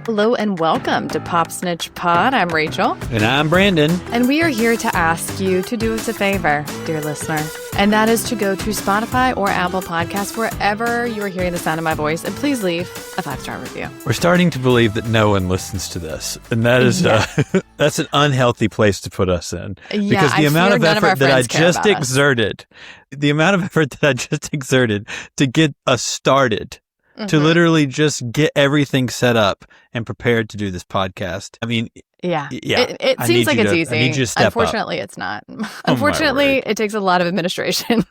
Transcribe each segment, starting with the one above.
Hello and welcome to Pop Snitch Pod. I'm Rachel. And I'm Brandon. And we are here to ask you to do us a favor, dear listener. And that is to go to Spotify or Apple Podcasts, wherever you are hearing the sound of my voice. And please leave a 5-star review. We're starting to believe that no one listens to this. And that is that's an unhealthy place to put us in. Because the amount of effort that I just exerted, to get us started, to literally just get everything set up and prepared to do this podcast. I mean, it seems like it's easy. I need you to step Unfortunately, it's not. Unfortunately, it takes a lot of administration.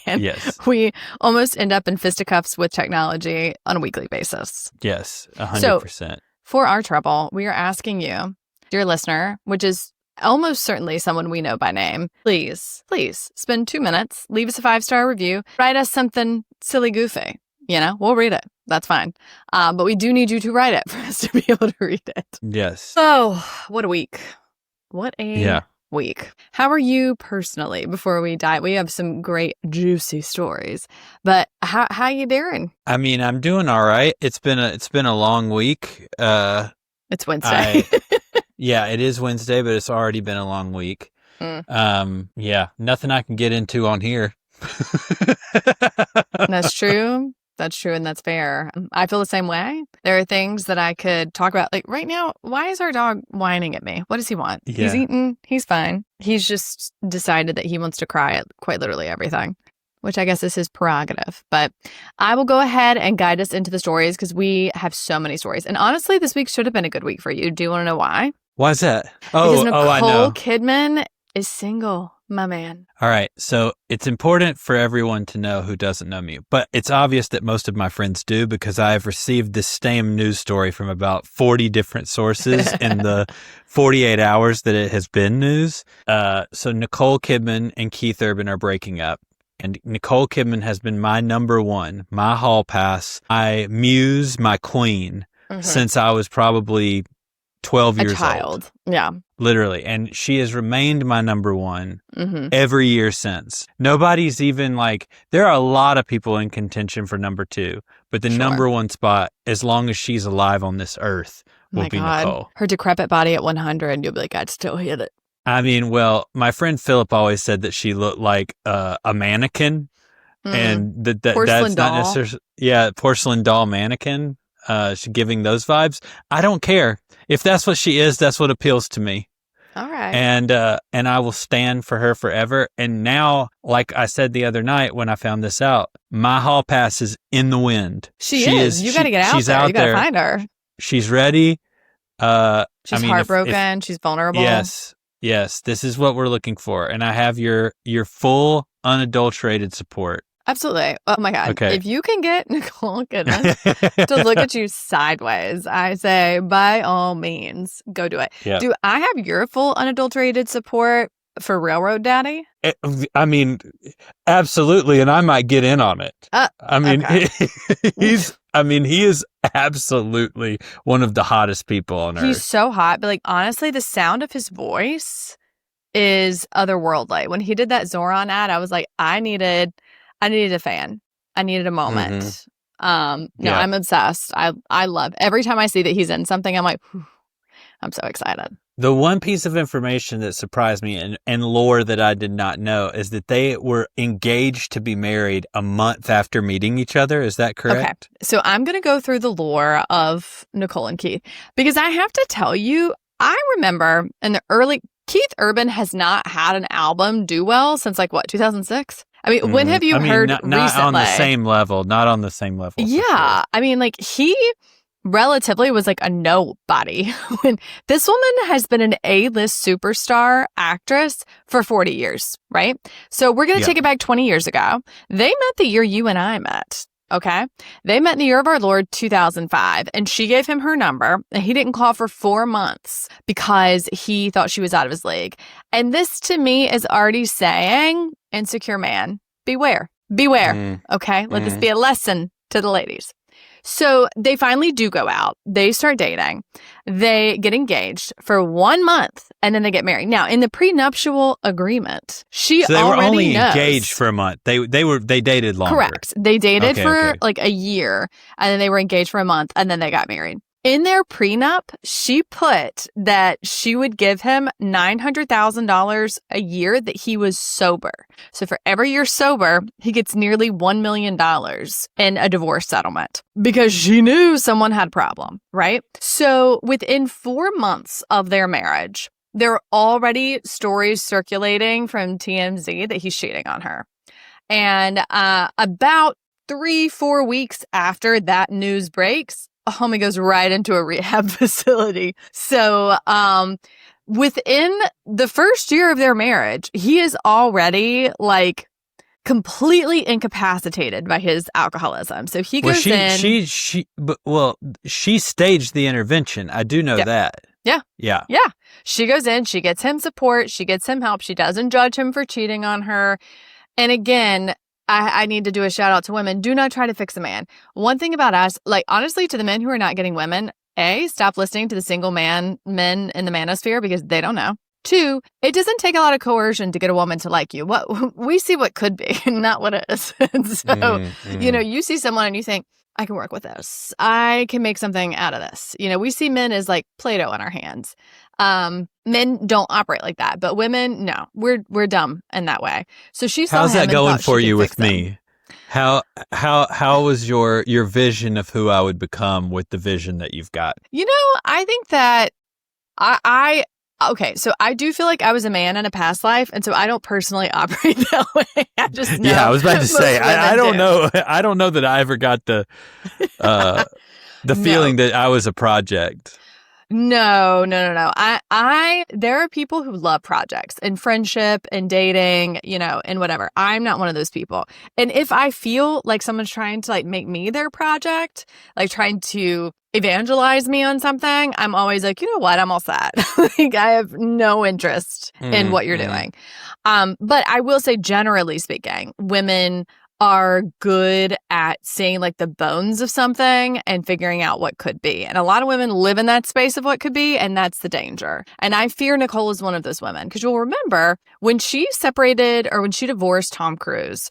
And we almost end up in fisticuffs with technology on a weekly basis. Yes, 100%. So, for our trouble, we are asking you, dear listener, which is almost certainly someone we know by name, please spend 2 minutes, leave us a 5-star review, write us something silly goofy. You know, we'll read it. That's fine. But we do need you to write it for us to be able to read it. Yes. Oh, what a week. What a week. How are you personally before we dive? We have some great juicy stories. But how you doing? I mean, I'm doing all right. It's been a long week. It's Wednesday. It is Wednesday, but it's already been a long week. Nothing I can get into on here. That's true. That's true, and that's fair. I feel the same way. There are things that I could talk about. Like right now, why is our dog whining at me? What does he want? Yeah. He's eaten. He's fine. He's just decided that he wants to cry at quite literally everything, which I guess is his prerogative. But I will go ahead and guide us into the stories because we have so many stories. And honestly, this week should have been a good week for you. Do you want to know why? Why is that? Because Nicole I know. Kidman is single. My man. All right. So it's important for everyone to know who doesn't know me, but it's obvious that most of my friends do because I have received this same news story from about 40 different sources in the 48 hours that it has been news. So Nicole Kidman and Keith Urban are breaking up. And Nicole Kidman has been my number one, my hall pass, my muse, my queen, since I was probably 12 years old. A child. Yeah. Literally. And she has remained my number one every year since. Nobody's even there are a lot of people in contention for number two, but the number one spot, as long as she's alive on this earth, will be Nicole. Her decrepit body at 100, you'll be like, I'd still hit it. I mean, well, my friend Philip always said that she looked like a mannequin. And that's not necessarily, porcelain doll mannequin. She's giving those vibes. I don't care. If that's what she is, that's what appeals to me. All right. And I will stand for her forever. And now, like I said the other night when I found this out, my hall pass is in the wind. She is. You got to get out there. You got to find her. She's ready. She's heartbroken. She's vulnerable. Yes. This is what we're looking for. And I have your full, unadulterated support. Absolutely. Oh my God. Okay. If you can get Nicole Kidman to look at you sideways, I say, by all means, go do it. Yep. Do I have your full unadulterated support for Railroad Daddy? I mean, absolutely. And I might get in on it. He is absolutely one of the hottest people on earth. He's so hot. But honestly, the sound of his voice is otherworldly. When he did that Zoran ad, I was like, I needed a fan. I needed a moment. I'm obsessed. I love every time I see that he's in something. I'm like, I'm so excited. The one piece of information that surprised me and lore that I did not know is that they were engaged to be married a month after meeting each other. Is that correct? Okay. So I'm going to go through the lore of Nicole and Keith because I have to tell you, I remember in the early, Keith Urban has not had an album do well since 2006? I mean, when have you heard not recently? On the same level. Not on the same level. Yeah. Sure. I mean, he relatively was a nobody. When this woman has been an A-list superstar actress for 40 years, right? So we're going to take it back 20 years ago. They met the year you and I met. Okay. They met in the year of our Lord, 2005, and she gave him her number, and he didn't call for 4 months because he thought she was out of his league. And this to me is already saying, insecure man, beware. Okay. Let this be a lesson to the ladies. So they finally do go out. They start dating. They get engaged for 1 month and then they get married. Now, in the prenuptial agreement, she so they already were only knows. Engaged for a month. They dated longer. Correct. They dated for like a year and then they were engaged for a month and then they got married. In their prenup, she put that she would give him $900,000 a year that he was sober. So for every year sober, he gets nearly $1 million in a divorce settlement because she knew someone had a problem, right? So within 4 months of their marriage, there are already stories circulating from TMZ that he's cheating on her. And about 3-4 weeks after that news breaks, homie goes right into a rehab facility. So within the first year of their marriage, he is already like completely incapacitated by his alcoholism. So he goes in. She staged the intervention. I do know that. Yeah. She goes in, she gets him support, she gets him help, she doesn't judge him for cheating on her. And again, I need to do a shout out to women. Do not try to fix a man. One thing about us, like honestly, to the men who are not getting women, A, stop listening to the single men in the manosphere because they don't know. 2, it doesn't take a lot of coercion to get a woman to like you. What we see what could be, not what is. And so, you see someone and you think, I can work with this. I can make something out of this. We see men as like Play-Doh in our hands. Men don't operate like that, but women, no, we're dumb in that way. So she saw How's him that going for you with me? How was your vision of who I would become with the vision that you've got? I think that okay, so I do feel like I was a man in a past life, and so I don't personally operate that way. I just know. Yeah, I was about to say I don't know. I don't know that I ever got the feeling that I was a project. No. There are people who love projects and friendship and dating, and whatever. I'm not one of those people. And if I feel like someone's trying to like make me their project, like trying to evangelize me on something, I'm always like, you know what? I'm all set. Like I have no interest in what you're doing. But I will say, generally speaking, women are good at seeing like the bones of something and figuring out what could be. And a lot of women live in that space of what could be, and that's the danger. And I fear Nicole is one of those women, because you'll remember when she separated or when she divorced Tom Cruise,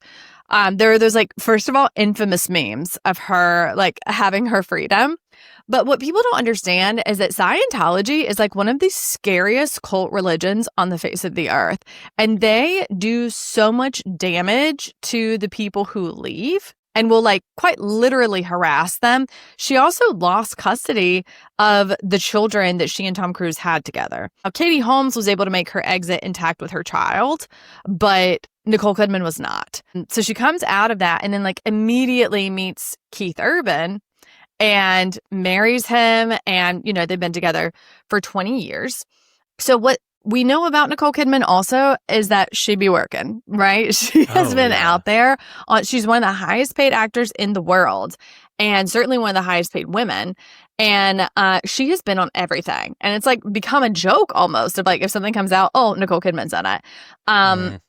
there are those like, first of all, infamous memes of her like having her freedom. But what people don't understand is that Scientology is like one of the scariest cult religions on the face of the earth. And they do so much damage to the people who leave and will like quite literally harass them. She also lost custody of the children that she and Tom Cruise had together. Now, Katie Holmes was able to make her exit intact with her child, but Nicole Kidman was not. So she comes out of that and then like immediately meets Keith Urban and marries him. And, they've been together for 20 years. So what we know about Nicole Kidman also is that she be working, right? She has been out there. She's one of the highest paid actors in the world, and certainly one of the highest paid women. And she has been on everything. And it's like become a joke almost of like if something comes out, oh, Nicole Kidman's on it.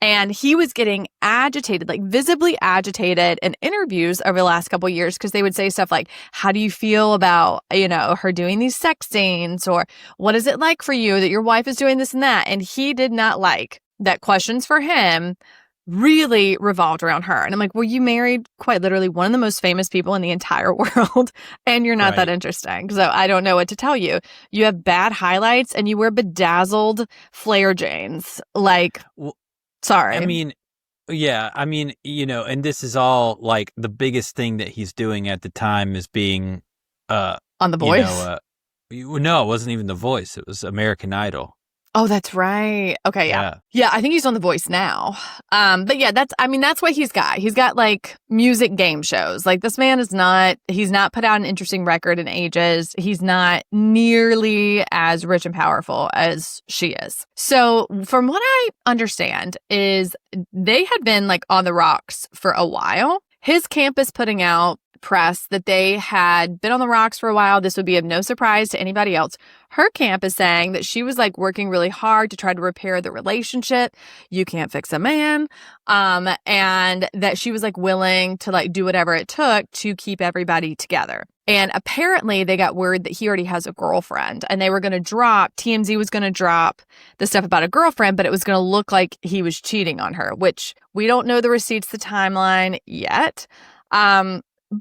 And he was getting agitated, like visibly agitated in interviews over the last couple of years, because they would say stuff like, how do you feel about, her doing these sex scenes? Or what is it like for you that your wife is doing this and that? And he did not like that questions for him really revolved around her. And I'm like, well, you married quite literally one of the most famous people in the entire world, and you're not that interesting. So I don't know what to tell you. You have bad highlights and you wear bedazzled flare jeans. Like, sorry. I mean, and this is all like the biggest thing that he's doing at the time is being on The Voice. No, it wasn't even The Voice. It was American Idol. Oh, that's right. Okay, yeah. I think he's on The Voice now. But yeah, that's what he's got. He's got like music game shows. Like this man he's not put out an interesting record in ages. He's not nearly as rich and powerful as she is. So from what I understand is they had been like on the rocks for a while. His camp is putting out press that they had been on the rocks for a while. This would be of no surprise to anybody else. Her camp is saying that she was like working really hard to try to repair the relationship. You can't fix a man. And that she was like willing to like do whatever it took to keep everybody together. And apparently they got word that he already has a girlfriend, and TMZ was going to drop the stuff about a girlfriend, but it was going to look like he was cheating on her, which we don't know the receipts, the timeline yet.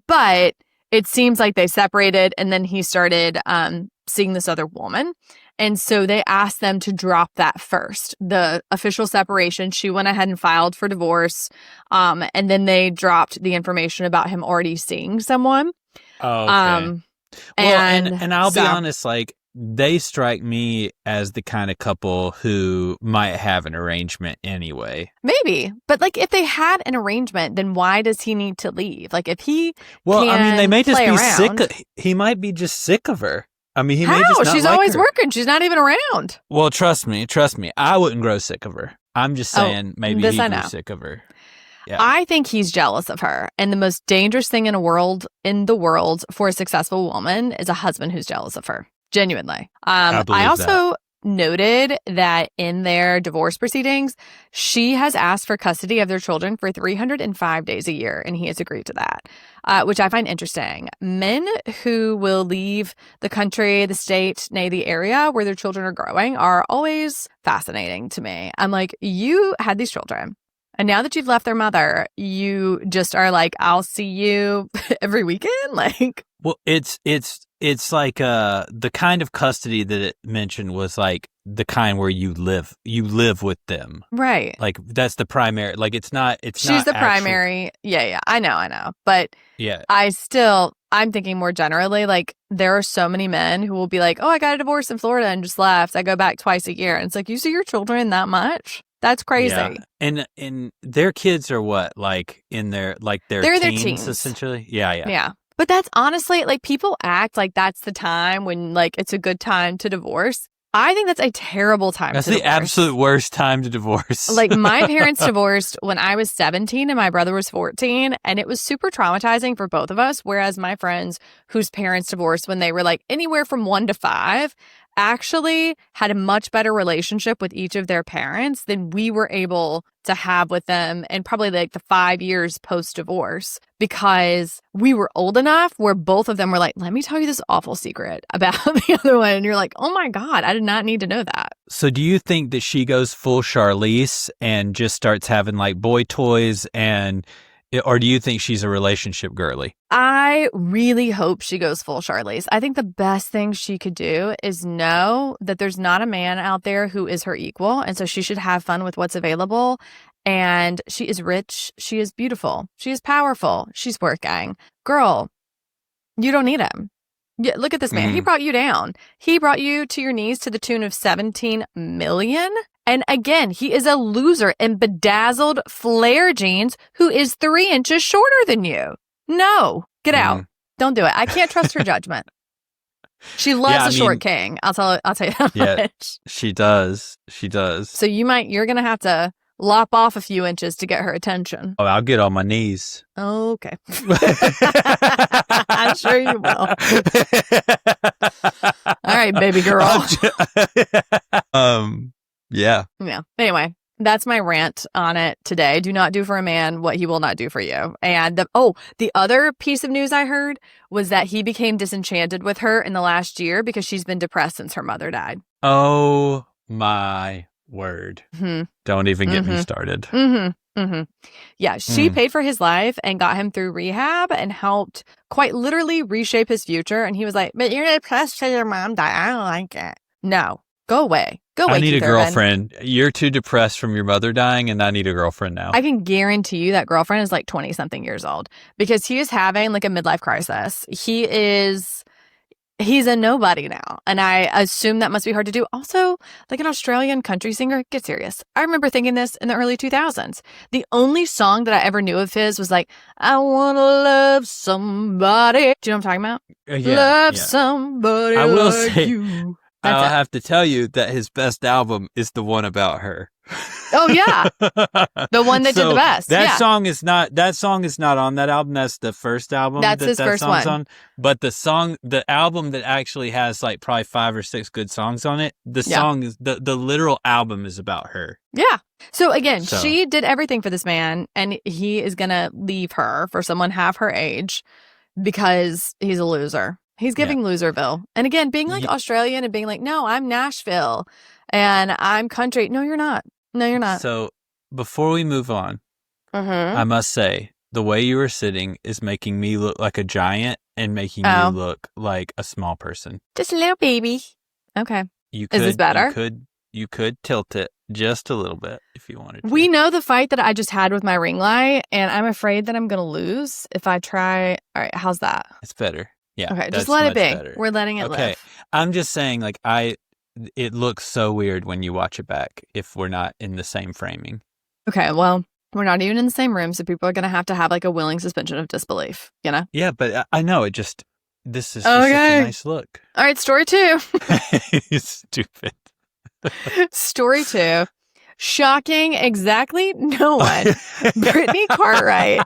But it seems like they separated, and then he started seeing this other woman. And so they asked them to drop that first, the official separation. She went ahead and filed for divorce. And then they dropped the information about him already seeing someone. Oh, okay. And I'll be honest, like, they strike me as the kind of couple who might have an arrangement anyway. Maybe. But, like, if they had an arrangement, then why does he need to leave? Like, if he they may just be around, he might be just sick of her. I mean, he How? may just not She's like always her. working. She's not even around. Well, trust me. I wouldn't grow sick of her. I'm just saying maybe he grew sick of her. Yeah. I think he's jealous of her. And the most dangerous thing in the world for a successful woman is a husband who's jealous of her. Genuinely. I also noted that in their divorce proceedings, she has asked for custody of their children for 305 days a year, and he has agreed to that, which I find interesting. Men who will leave the country, the state, nay, the area where their children are growing are always fascinating to me. I'm like, you had these children, and now that you've left their mother, you just are like, I'll see you every weekend? Like, well, it's like the kind of custody that it mentioned was like the kind where you live with them. Right. Like that's the primary, like she's the primary. Yeah. I know. But yeah, I'm thinking more generally, like there are so many men who will be like, oh, I got a divorce in Florida and just left. I go back twice a year. And it's like, you see your children that much? That's crazy. Yeah. And their kids are what? Like they're their teens essentially? Yeah. Yeah. But that's honestly, like, people act like that's the time when, like, it's a good time to divorce. I think that's a terrible time to divorce. That's the absolute worst time to divorce. Like, my parents divorced when I was 17 and my brother was 14, and it was super traumatizing for both of us, whereas my friends whose parents divorced when they were, like, anywhere from 1 to 5 actually had a much better relationship with each of their parents than we were able to have with them in probably like the 5 years post-divorce, because we were old enough where both of them were like, let me tell you this awful secret about the other one. And you're like, oh my God, I did not need to know that. So do you think that she goes full Charlize and just starts having like boy toys, or do you think she's a relationship girly? I really hope she goes full Charlize. I think the best thing she could do is know that there's not a man out there who is her equal. And so she should have fun with what's available. And she is rich. She is beautiful. She is powerful. She's working. Girl, you don't need him. Yeah, look at this man. He brought you down. He brought you to your knees to the tune of 17 million. And again, he is a loser in bedazzled flare jeans who is 3 inches shorter than you. No, get out. Don't do it. I can't trust her judgment. She loves a short king. I'll tell you that much. She does. So you're going to have to lop off a few inches to get her attention. Oh, I'll get on my knees. Okay. I'm sure you will. All right, baby girl. Yeah. Anyway, that's my rant on it today. Do not do for a man what he will not do for you. And the other piece of news I heard was that he became disenchanted with her in the last year because she's been depressed since her mother died. Oh my word. Don't even get me started. Yeah, she paid for his life and got him through rehab and helped quite literally reshape his future. And he was like, but you're depressed because your mom died. I don't like it. No. Go away. I need a girlfriend. You're too depressed from your mother dying, and I need a girlfriend now. I can guarantee you that girlfriend is like 20-something years old because he is having like a midlife crisis. He's a nobody now. And I assume that must be hard to do. Also, like an Australian country singer, get serious. I remember thinking this in the early 2000s. The only song that I ever knew of his was like, I want to love somebody. Do you know what I'm talking about? Love somebody I will like say, you. I'll have to tell you that his best album is the one about her. Oh yeah, the one that did the best. That song is not on that album. That's the first album. That's his first one. On. But the album that actually has like probably 5 or 6 good songs on it. The song is the literal album is about her. Yeah. So again, she did everything for this man, and he is gonna leave her for someone half her age because he's a loser. He's giving Loserville. And again, being like Australian and being like, no, I'm Nashville and I'm country. No, you're not. No, you're not. So before we move on, I must say the way you were sitting is making me look like a giant and making you look like a small person. Just a little baby. Okay. You could, is this better? You could tilt it just a little bit if you wanted to. We know the fight that I just had with my ring light, and I'm afraid that I'm going to lose if I try. All right, how's that? It's better. Yeah. Okay, just let it be. Better. We're letting it live. I'm just saying, like, it looks so weird when you watch it back if we're not in the same framing. Okay, well, we're not even in the same room, so people are going to have like a willing suspension of disbelief, you know? Yeah, but I know this is just such a nice look. All right, story 2. Stupid. Story 2. Shocking exactly no one. Brittany Cartwright.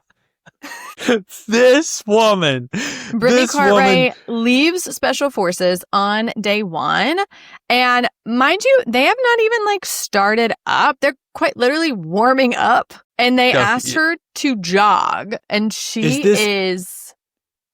This woman. Brittany Cartwright leaves Special Forces on day 1. And mind you, they have not even like started up. They're quite literally warming up. And they asked her to jog. And she is...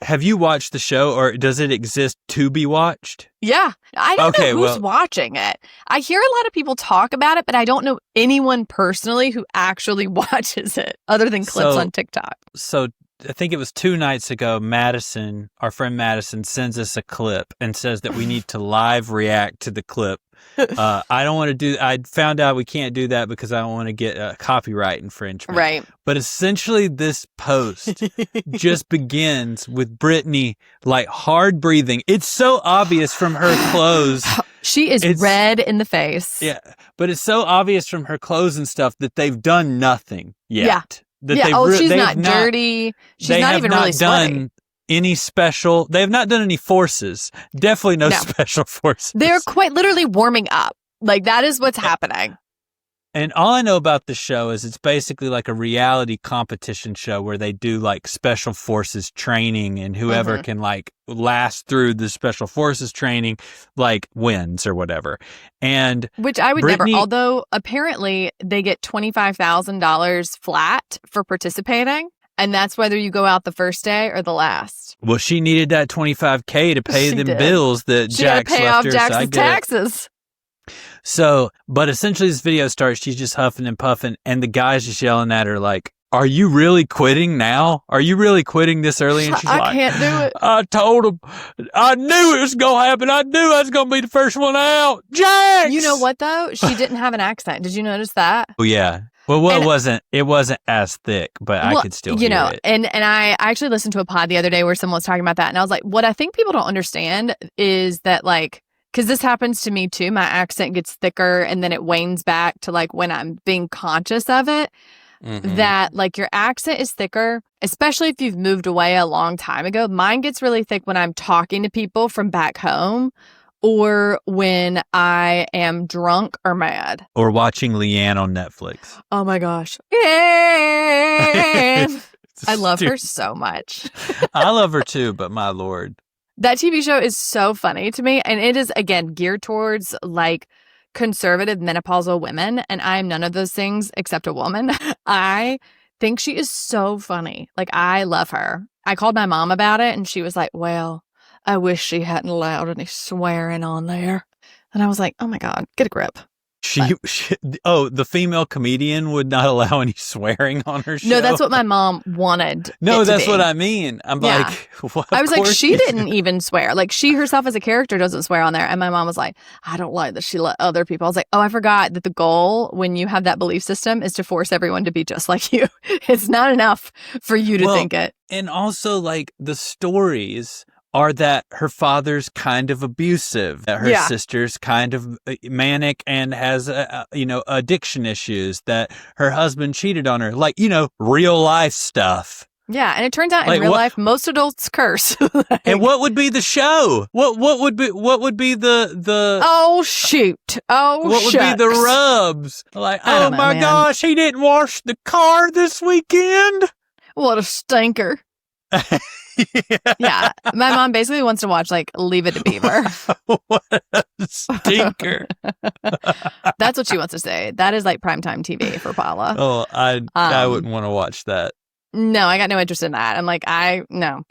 Have you watched the show, or does it exist to be watched? Yeah. I don't know who's watching it. I hear a lot of people talk about it, but I don't know anyone personally who actually watches it other than clips on TikTok. So I think it was 2 nights ago, Madison, our friend Madison, sends us a clip and says that we need to live react to the clip. I don't want to I found out we can't do that because I don't want to get a copyright infringement. Right. But essentially this post just begins with Brittany like hard breathing. It's so obvious from her clothes. She is red in the face. Yeah. But it's so obvious from her clothes and stuff that they've done nothing yet. Yeah. She's not dirty. She's not even really sweaty. Done any special. They have not done any forces. Definitely no special forces. They're quite literally warming up. Like, that is what's happening. And all I know about the show is it's basically like a reality competition show where they do like special forces training, and whoever can like last through the special forces training like wins or whatever. And which I would never, although apparently they get $25,000 flat for participating. And that's whether you go out the first day or the last. Well, she needed that $25K to pay them bills that Jax left her. She had to pay off Jax's taxes. So, but essentially this video starts, she's just huffing and puffing, and the guy's just yelling at her like, "Are you really quitting now? Are you really quitting this early?" And she's I can't do it. I told him, I knew it was going to happen. I knew I was going to be the first one out. Jax! You know what, though? She didn't have an accent. Did you notice that? Oh, yeah. Well, it wasn't as thick, but I could still hear it. And I actually listened to a pod the other day where someone was talking about that, and I was like, what I think people don't understand is that, like, because this happens to me too, my accent gets thicker and then it wanes back to like when I'm being conscious of it, that like your accent is thicker, especially if you've moved away a long time ago. Mine gets really thick when I'm talking to people from back home, or when I am drunk or mad. Or watching Leanne on Netflix. Oh my gosh. I love her so much. I love her too, but my Lord. That TV show is so funny to me. And it is, again, geared towards like conservative menopausal women. And I am none of those things except a woman. I think she is so funny. Like, I love her. I called my mom about it and she was like, well, I wish she hadn't allowed any swearing on there. And I was like, oh my God, get a grip. The female comedian would not allow any swearing on her show? No, that's what my mom wanted. No, that's what I mean. I'm like, what? I was like, she didn't even swear. Like, she herself as a character doesn't swear on there. And my mom was like, I don't like that she let other people. I was like, oh, I forgot that the goal when you have that belief system is to force everyone to be just like you. It's not enough for you to think it. And also, like, the stories are that her father's kind of abusive, that her sister's kind of manic and has, addiction issues, that her husband cheated on her, like, real life stuff. Yeah, and it turns out in real life, most adults curse. And what would be the show? What would be the? Oh shoot! What would be the rubs? Like, oh my gosh, he didn't wash the car this weekend. What a stinker! Yeah, my mom basically wants to watch like Leave It to Beaver. What a stinker! That's what she wants to say. That is like primetime TV for Paula. Oh, I wouldn't want to watch that. No, I got no interest in that. I'm like, no.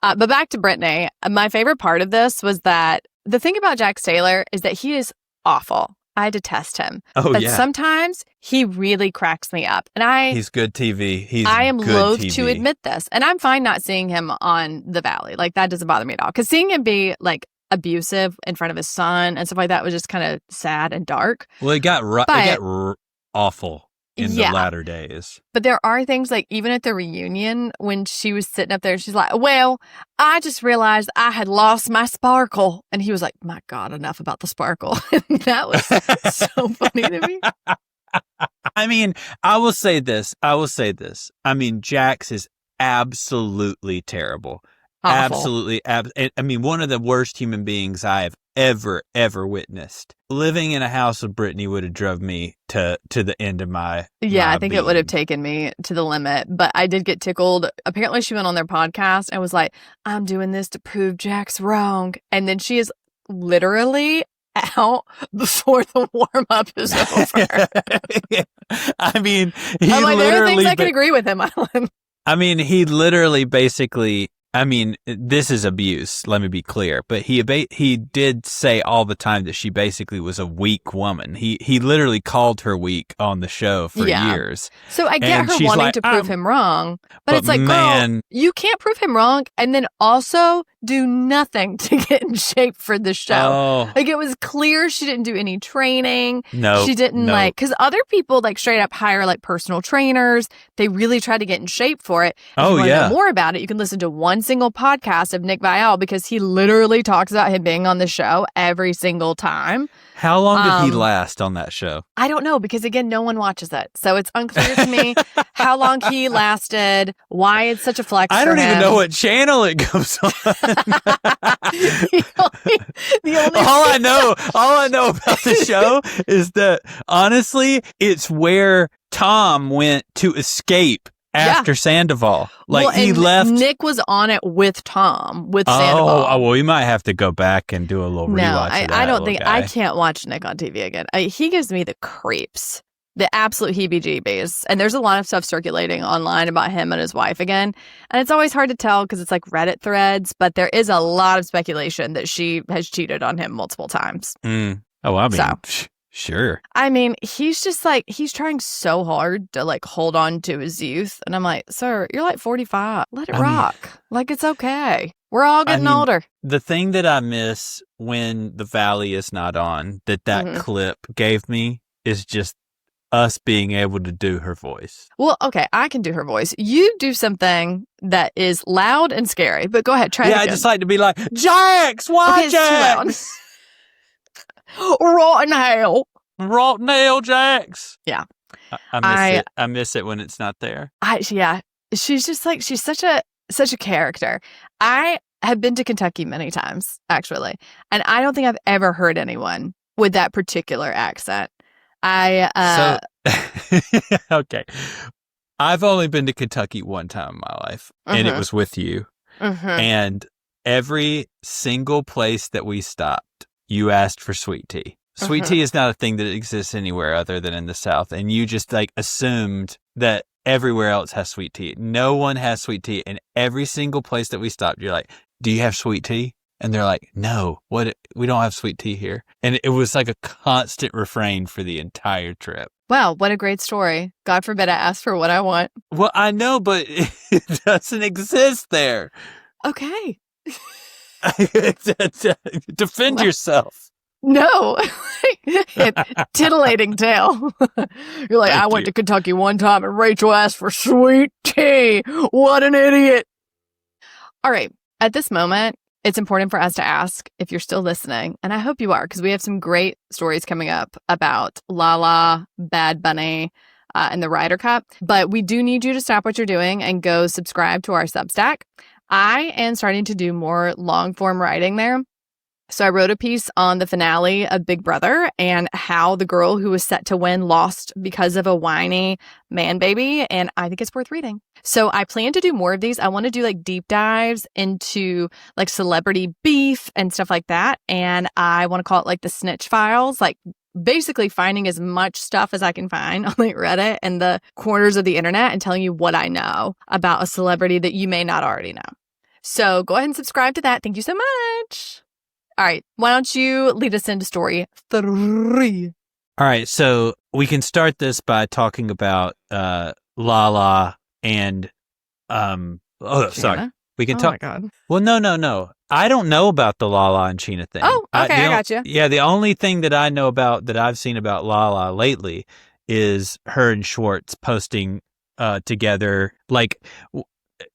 But back to Brittany. My favorite part of this was that the thing about Jax Taylor is that he is awful. I detest him. Oh, but yeah. sometimes he really cracks me up. And he's good TV. I am loath TV. to admit this. And I'm fine not seeing him on The Valley. Like, that doesn't bother me at all. Because seeing him be, like, abusive in front of his son and stuff like that was just kind of sad and dark. Well, it got awful in the latter days. But there are things like even at the reunion when she was sitting up there, she's like, well, I just realized I had lost my sparkle. And he was like, my God, enough about the sparkle. And that was so funny to me. I mean, I will say this. I mean, Jax is absolutely terrible. Awful. Absolutely. I mean, one of the worst human beings I have ever witnessed. Living in a house with Brittany would have drove me to the end of my I think being. it would have taken me to the limit. But I did get tickled. Apparently she went on their podcast and was like, I'm doing this to prove Jack's wrong. And then she is literally out before the warm-up is over. I mean, I'm like, there are things I can agree with him on. I mean, he literally basically... I mean, this is abuse, let me be clear, but he did say all the time that she basically was a weak woman. He literally called her weak on the show for years. So I get her wanting to prove him wrong, but it's like, girl, you can't prove him wrong and then also do nothing to get in shape for the show. Oh. Like, it was clear she didn't do any training. No. She didn't like, because other people like straight up hire like personal trainers. They really try to get in shape for it. If you want to know more about it, you can listen to one single podcast of Nick Viall because he literally talks about him being on the show every single time. How long did he last on that show? I don't know because, again, no one watches it. So it's unclear to me how long he lasted, why it's such a flex for him. I don't even know what channel it goes on. All I know about the show is that, honestly, it's where Tom went to escape after Sandoval. Like, he left. Nick was on it with Tom, with Sandoval. Oh, well, we might have to go back and do a little rewatch of that. I don't think I can't watch Nick on TV again. He gives me the creeps, the absolute heebie-jeebies. And there's a lot of stuff circulating online about him and his wife again. And it's always hard to tell because it's like Reddit threads, but there is a lot of speculation that she has cheated on him multiple times. Oh, I mean, sure. I mean, he's just like, he's trying so hard to like hold on to his youth. And I'm like, sir, you're like 45. Let it rock. Like, it's okay. We're all getting older. The thing that I miss when The Valley is not on, that clip gave me, is just us being able to do her voice. Well, okay, I can do her voice. You do something that is loud and scary, but go ahead, try it again. I just like to be like, Jax, why Jax? Rotten hell. Rotten hell, Jax. Yeah. I miss it when it's not there. She's just like, she's such a character. I have been to Kentucky many times, actually, and I don't think I've ever heard anyone with that particular accent. Okay. I've only been to Kentucky one time in my life, and it was with you. And every single place that we stopped, you asked for sweet tea. Sweet tea is not a thing that exists anywhere other than in the South. And you just like assumed that everywhere else has sweet tea. No one has sweet tea. And every single place that we stopped, you're like, do you have sweet tea? And they're like, no, we don't have sweet tea here. And it was like a constant refrain for the entire trip. Wow, what a great story. God forbid I ask for what I want. Well, I know, but it doesn't exist there. Okay. Defend yourself. No. Titillating tale. You're like, I went to Kentucky one time and Rachel asked for sweet tea. What an idiot. All right. At this moment, it's important for us to ask if you're still listening. And I hope you are, because we have some great stories coming up about Lala, Bad Bunny, and the Ryder Cup. But we do need you to stop what you're doing and go subscribe to our Substack. I am starting to do more long form writing there. So I wrote a piece on the finale of Big Brother and how the girl who was set to win lost because of a whiny man baby. And I think it's worth reading. So I plan to do more of these. I want to do like deep dives into like celebrity beef and stuff like that. And I want to call it like the snitch files, like basically finding as much stuff as I can find on like Reddit and the corners of the internet and telling you what I know about a celebrity that you may not already know. So go ahead and subscribe to that. Thank you so much. All right, why don't you lead us into story 3? All right, so we can start this by talking about Lala and Scheana? We can Oh talk. my God. Well, no. I don't know about the Lala and Scheana thing. Oh, okay, I got you. Yeah, the only thing that I know about that I've seen about Lala lately is her and Schwartz posting together, like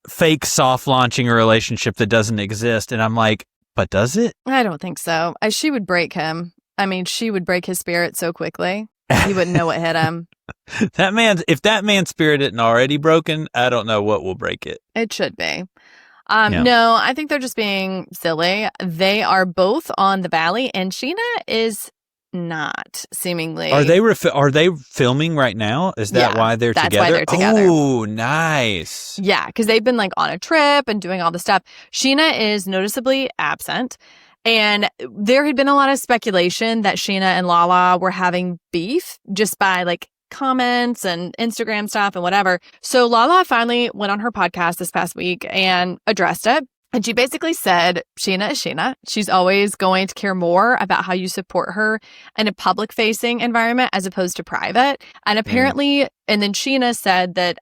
fake soft launching a relationship that doesn't exist, and I'm like, but does it? I don't think so. She would break him. I mean, she would break his spirit so quickly. He wouldn't know what hit him. If that man's spirit isn't already broken, I don't know what will break it. It should be. No, I think they're just being silly. They are both on the Valley, and Scheana is not, seemingly. Are they filming right now? Is that why they're together? That's why they're together. Oh, nice. Yeah, because they've been like on a trip and doing all the stuff. Scheana is noticeably absent. And there had been a lot of speculation that Scheana and Lala were having beef just by like comments and Instagram stuff and whatever. So Lala finally went on her podcast this past week and addressed it. And she basically said, Scheana is Scheana. She's always going to care more about how you support her in a public-facing environment as opposed to private. And apparently, and then Scheana said that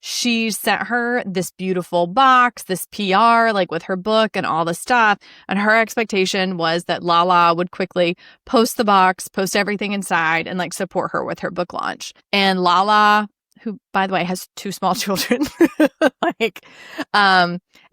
she sent her this beautiful box, this PR, like with her book and all the stuff. And her expectation was that Lala would quickly post the box, post everything inside, and like support her with her book launch. And Lala, who, by the way, has 2 small children,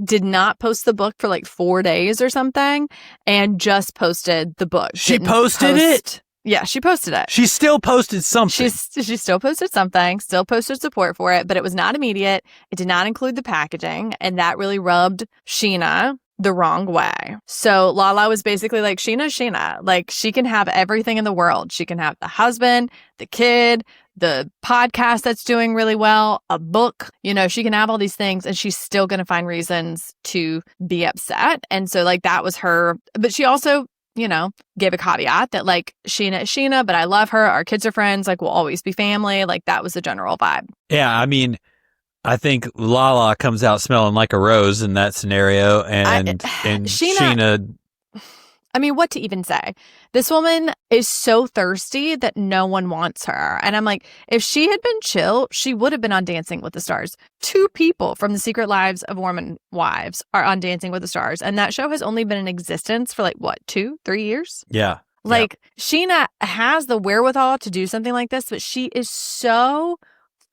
did not post the book for like 4 days or something, and just posted the book. She posted it? Yeah, she posted it. She still posted something. She still posted something, still posted support for it, but it was not immediate. It did not include the packaging, and that really rubbed Scheana the wrong way. So Lala was basically like, Scheana. Like, she can have everything in the world. She can have the husband, the kid, the podcast that's doing really well, a book. You know, she can have all these things, and she's still going to find reasons to be upset. And so, like, that was her. But she also, you know, gave a caveat that, like, Scheana is Scheana, but I love her. Our kids are friends. Like, we'll always be family. Like, that was the general vibe. Yeah, I mean, I think Lala comes out smelling like a rose in that scenario, and Scheana. I mean, what to even say? This woman is so thirsty that no one wants her. And I'm like, if she had been chill, she would have been on Dancing with the Stars. 2 people from The Secret Lives of Mormon Wives are on Dancing with the Stars. And that show has only been in existence for like, what, 2-3 years? Yeah. Like, Scheana has the wherewithal to do something like this, but she is so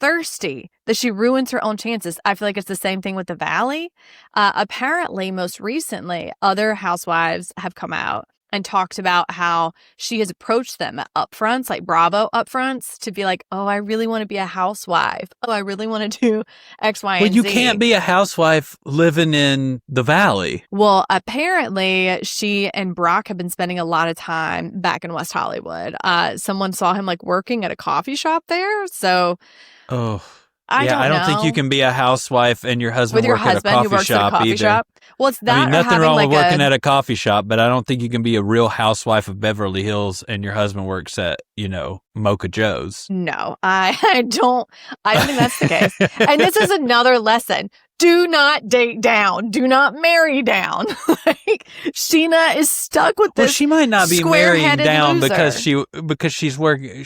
thirsty that she ruins her own chances. I feel like it's the same thing with the Valley. Apparently, most recently, other housewives have come out and talked about how she has approached them at upfronts, like Bravo upfronts, to be like, oh, I really want to be a housewife. Oh, I really want to do X, Y, and Z. Well, you can't be a housewife living in the Valley. Well, apparently, she and Brock have been spending a lot of time back in West Hollywood. Someone saw him like working at a coffee shop there. So, I don't think you can be a housewife and your husband work at a coffee shop either. Well, it's that. I mean, nothing wrong with working at a coffee shop, but I don't think you can be a real housewife of Beverly Hills and your husband works at, Mocha Joe's. No, I don't think that's the case. And this is another lesson. Do not date down. Do not marry down. Like, Scheana is stuck with this. Well, she might not be marrying down loser. because she's working.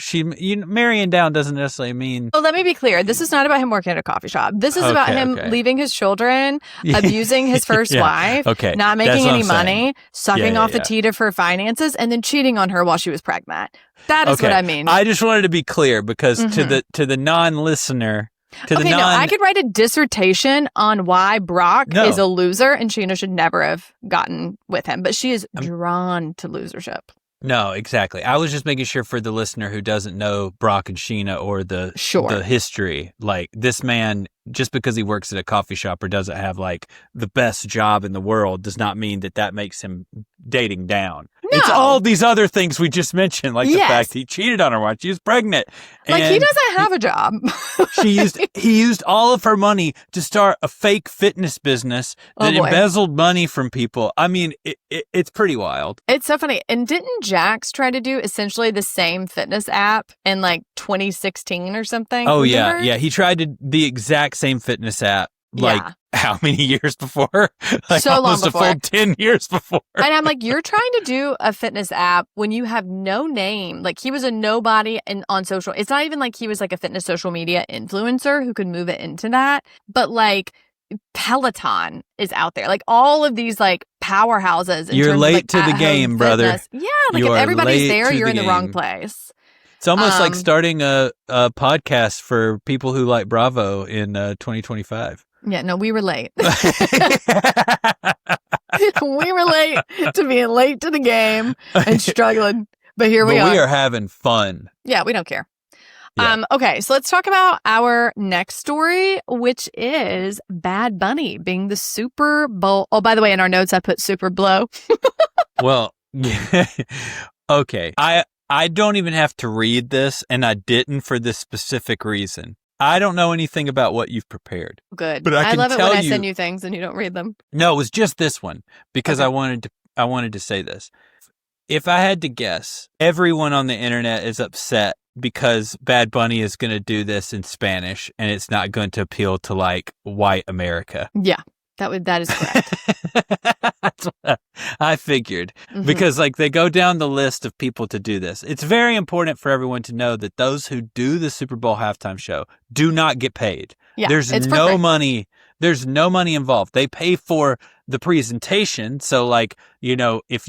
Marrying down doesn't necessarily mean. Well, let me be clear. This is not about him working at a coffee shop. This is about him leaving his children, abusing his first wife, not making any money, sucking off the teat of her finances, and then cheating on her while she was pregnant. That is what I mean. I just wanted to be clear because to the non-listener. I could write a dissertation on why Brock is a loser and Scheana should never have gotten with him, but she is drawn to losership. No, exactly. I was just making sure for the listener who doesn't know Brock and Scheana or the history, like, this man, just because he works at a coffee shop or doesn't have like the best job in the world does not mean that makes him dating down. No. It's all these other things we just mentioned, like the fact he cheated on her while she was pregnant. Like, he doesn't have a job. He used all of her money to start a fake fitness business that embezzled money from people. I mean, it's pretty wild. It's so funny. And didn't Jax try to do essentially the same fitness app in like 2016 or something? Oh, yeah. Yeah. He tried the exact same fitness app like how many years before? Like so long almost before. a full 10 years before. And I'm like, you're trying to do a fitness app when you have no name. Like, he was a nobody on social. It's not even like he was like a fitness social media influencer who could move it into that. But like Peloton is out there. Like all of these like powerhouses. You're late to the game, brother. Yeah. Like if everybody's there, you're in the wrong game. place. It's almost like starting a podcast for people who like Bravo in 2025. Yeah, no, we were late. We were late to being late to the game and struggling. But here we are. We are having fun. Yeah, we don't care. Yeah. Okay, so let's talk about our next story, which is Bad Bunny being the Super Bowl. Oh, by the way, in our notes, I put Super Blow. Well, okay. I don't even have to read this, and I didn't for this specific reason. I don't know anything about what you've prepared. Good. But I love it when I you, send you things and you don't read them. No, it was just this one because okay. I wanted to say this. If I had to guess, everyone on the internet is upset because Bad Bunny is going to do this in Spanish and it's not going to appeal to like white America. Yeah. That is correct. That's what I figured. Because like they go down the list of people to do this. It's very important for everyone to know that those who do the Super Bowl halftime show do not get paid. Yeah, there's no money. There's no money involved. They pay for the presentation. So like, if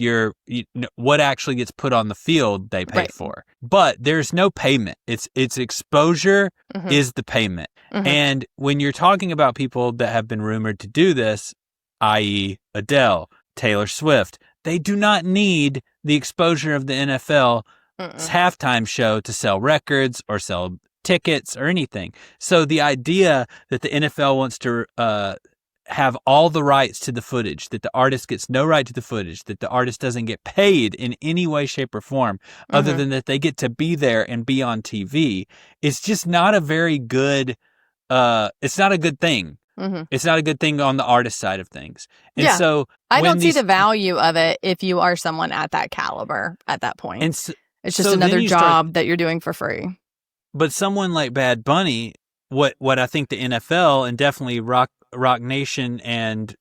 what actually gets put on the field, they pay for. But there's no payment. It's exposure is the payment. And when you're talking about people that have been rumored to do this, i.e. Adele, Taylor Swift, they do not need the exposure of the NFL's halftime show to sell records or sell tickets or anything. So the idea that the NFL wants to have all the rights to the footage, that the artist gets no right to the footage, that the artist doesn't get paid in any way, shape, or form, other than that they get to be there and be on TV, it's just not a very good, it's not a good thing. It's not a good thing on the artist side of things. And so I don't see the value of it if you are someone at that caliber at that point. And it's just another job that you're doing for free. But someone like Bad Bunny, what I think the NFL and definitely Rock Nation and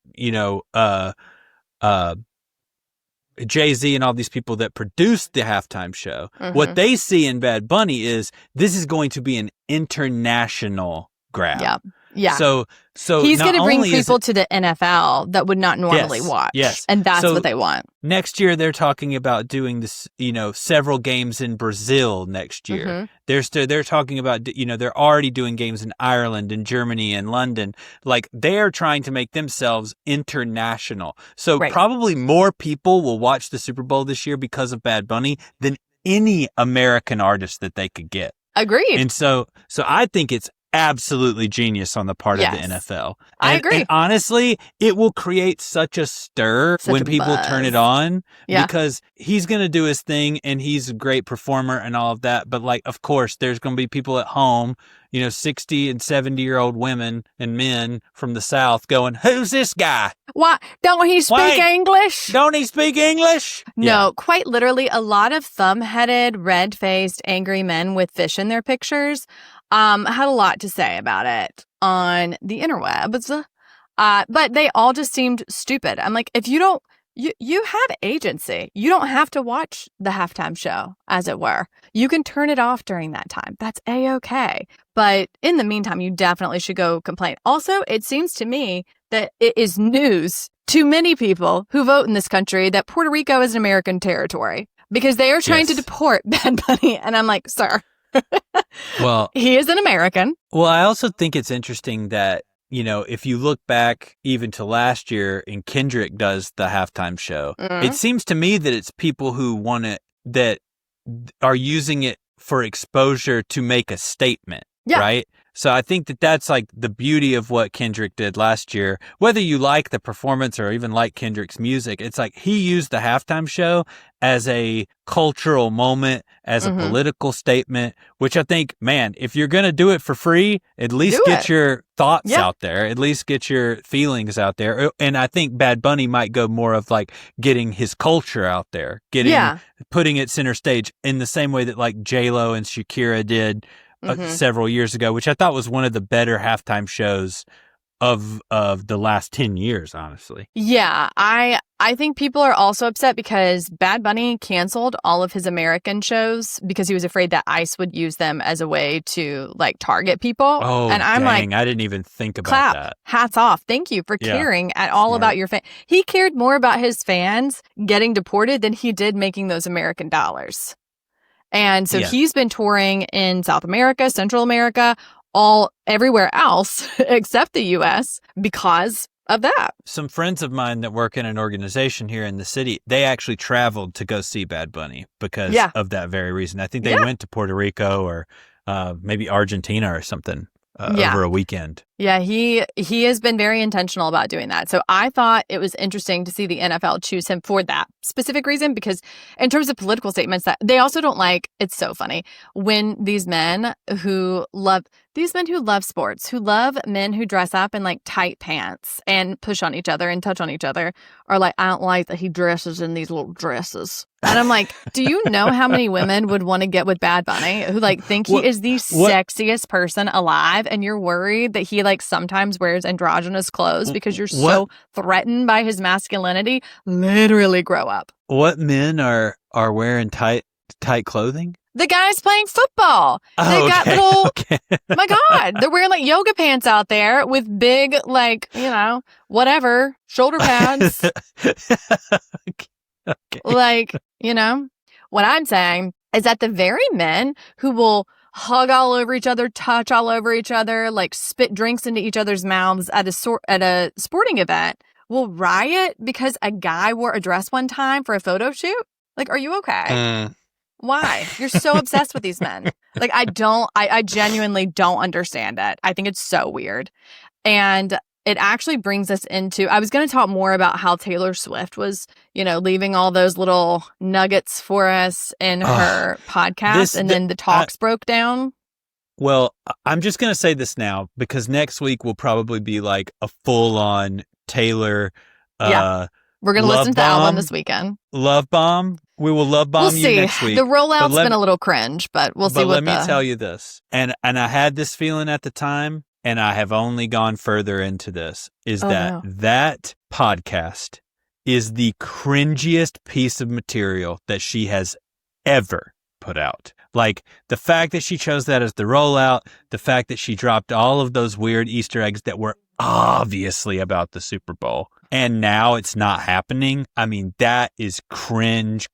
Jay-Z and all these people that produced the halftime show, what they see in Bad Bunny is this is going to be an international grab. Yeah. So he's going to bring people to the NFL that would not normally watch. Yes. And that's what they want. Next year, they're talking about doing this, several games in Brazil next year. They're talking about, they're already doing games in Ireland and Germany and London. Like they're trying to make themselves international. So probably more people will watch the Super Bowl this year because of Bad Bunny than any American artist that they could get. Agreed. And so I think it's absolutely genius on the part of the NFL. I agree. And honestly, it will create such a stir when people turn it on because he's going to do his thing and he's a great performer and all of that. But like, of course, there's going to be people at home, 60 and 70-year-old women and men from the South going, who's this guy? What? Don't he speak English? Don't he speak English? No, quite literally a lot of thumb-headed, red-faced, angry men with fish in their pictures had a lot to say about it on the interwebs. But they all just seemed stupid. I'm like, if you don't, you have agency. You don't have to watch the halftime show, as it were. You can turn it off during that time. That's A-okay. But in the meantime, you definitely should go complain. Also, it seems to me that it is news to many people who vote in this country that Puerto Rico is an American territory because they are trying to deport Bad Bunny. And I'm like, sir. Well, he is an American. Well, I also think it's interesting that, if you look back even to last year and Kendrick does the halftime show, it seems to me that it's people who want it, that are using it for exposure to make a statement, right? So I think that that's like the beauty of what Kendrick did last year. Whether you like the performance or even like Kendrick's music, it's like he used the halftime show as a cultural moment, as a political statement, which I think, man, if you're going to do it for free, at least get your thoughts out there, at least get your feelings out there. And I think Bad Bunny might go more of like getting his culture out there, putting it center stage in the same way that like J-Lo and Shakira did several years ago, which I thought was one of the better halftime shows of the last 10 years, honestly. Yeah, I think people are also upset because Bad Bunny canceled all of his American shows because he was afraid that ICE would use them as a way to like target people. Oh, and I'm dang, like, I didn't even think about clap, that. hats off. Thank you for caring at all about your fans. He cared more about his fans getting deported than he did making those American dollars. And so he's been touring in South America, Central America, everywhere else except the U.S. because of that. Some friends of mine that work in an organization here in the city, they actually traveled to go see Bad Bunny because of that very reason. I think they went to Puerto Rico or maybe Argentina or something over a weekend. Yeah, he has been very intentional about doing that. So I thought it was interesting to see the NFL choose him for that specific reason, because in terms of political statements that they also don't like, it's so funny when these men who love sports, who love men who dress up in like tight pants and push on each other and touch on each other are like, I don't like that he dresses in these little dresses. And I'm like, do you know how many women would want to get with Bad Bunny who like think he is the sexiest person alive, and you're worried that he like sometimes wears androgynous clothes because you're so threatened by his masculinity? Literally grow up. What men are wearing tight clothing? The guys playing football. They got little, my God, they're wearing like yoga pants out there with big, like, whatever, shoulder pads. Like, what I'm saying is that the very men who will hug all over each other, touch all over each other, like spit drinks into each other's mouths at a sporting event will riot because a guy wore a dress one time for a photo shoot. Like, are you okay? Why? You're so obsessed with these men. Like, I genuinely don't understand it. I think it's so weird. And it actually brings us into, I was going to talk more about how Taylor Swift was, leaving all those little nuggets for us in her podcast. Then the talks broke down. Well, I'm just going to say this now because next week will probably be like a full on Taylor. We're going to listen to the album this weekend. Love bomb. We will love bomb you next week. The rollout's been a little cringe, but we'll see. But let me tell you this, and I had this feeling at the time, and I have only gone further into this, that podcast is the cringiest piece of material that she has ever put out. Like, the fact that she chose that as the rollout, the fact that she dropped all of those weird Easter eggs that were obviously about the Super Bowl, and now it's not happening. I mean, that is cringe.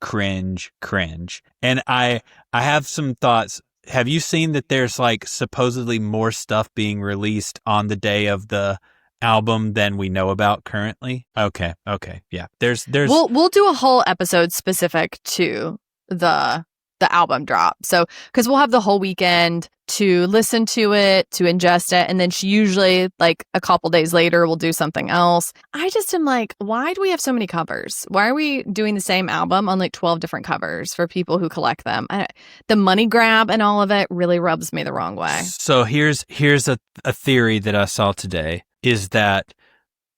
And I have some thoughts. Have you seen that there's like supposedly more stuff being released on the day of the album than we know about currently? Okay. Yeah. There's We'll do a whole episode specific to the album drop. So, because we'll have the whole weekend to listen to it, to ingest it, and then she usually, like a couple days later, will do something else. I just am like, why do we have so many covers? Why are we doing the same album on like 12 different covers for people who collect them? The money grab and all of it really rubs me the wrong way. So here's a theory that I saw today, is that